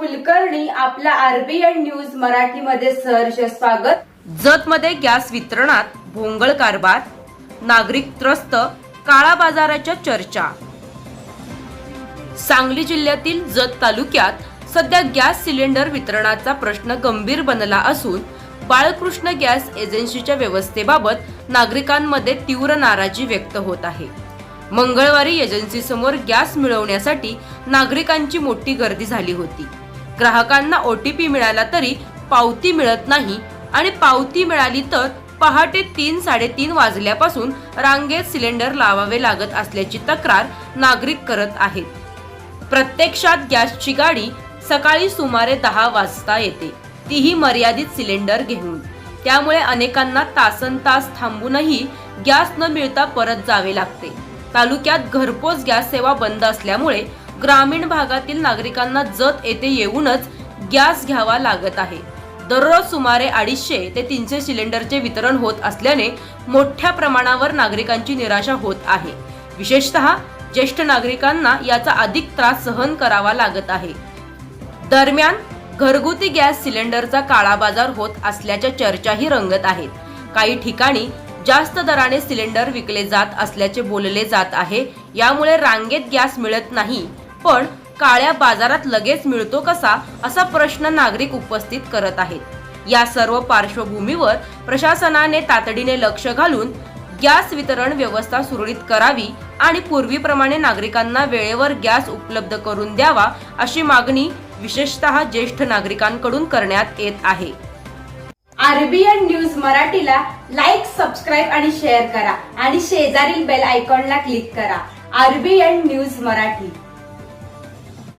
कुलकर्णी आपला RBN news Marathi मध्ये सहर्ष स्वागत। जतमध्ये गॅस वितरणात भोंगळ कारभार, नागरिक त्रस्त, काळा बाजाराच्या चर्चा। सांगली जिल्ह्यातील जत तालुक्यात सध्या गॅस सिलेंडर वितरणाचा प्रश्न गंभीर बनला असून बाळकृष्ण गॅस एजन्सीच्या व्यवस्थेबाबत नागरिकांमध्ये तीव्र नाराजी व्यक्त होत आहे। मंगळवारी एजन्सीसमोर गॅस मिळवण्यासाठी नागरिकांची मोठी गर्दी झाली होती। ग्राहकांना ओटीपी मिळाला तरी पावती मिळत नाही आणि पावती मिळाली तर पहाटे 3-3:30 वाजल्यापासून रांगेत सिलेंडर लावावे लागत असल्याची तक्रार नागरिक करत आहेत। प्रत्यक्षात गॅसची गाडी सकाळी सुमारे 10 वाजता येते, तीही मर्यादित सिलेंडर घेऊन। त्यामुळे अनेकांना तासनतास थांबूनही गॅस न मिळता परत जावे लागते। तालुक्यात घरपोच गॅस सेवा बंद असल्यामुळे ग्रामीण भागातील नागरिकांना जत येथे येऊनच गॅस घ्यावा लागत आहे। दररोज सुमारे 250 ते 300 सिलेंडरचे वितरण होत असल्याने मोठ्या प्रमाणावर नागरिकांची निराशा होत आहे। विशेषतः ज्येष्ठ नागरिकांना याचा अधिक त्रास सहन करावा लागत आहे। दरम्यान घरगुती गॅस सिलेंडरचा काळा बाजार होत असल्याच्या चर्चाही रंगत आहेत। काही ठिकाणी जास्त दराने सिलेंडर विकले जात असल्याचे बोलले जात आहे। यामुळे रांगेत गॅस मिळत नाही, पण काळ्या बाजारात लगेच मिळतो कसा, असा प्रश्न नागरिक उपस्थित करत आहेत। या सर्व पार्श्वभूमीवर प्रशासनाने तातडीने लक्ष घालून गॅस वितरण व्यवस्था सुरळीत करावी आणि पूर्वीप्रमाणे नागरिकांना वेळेवर गॅस उपलब्ध करून द्यावा, अशी मागणी विशेषतः ज्येष्ठ नागरिकांकडून करण्यात येत आहे। आरबीएन न्यूज मराठीला लाईक, सबस्क्राईब आणि शेअर करा आणि शेजारील बेल आयकॉनला क्लिक करा। RBN news Marathi.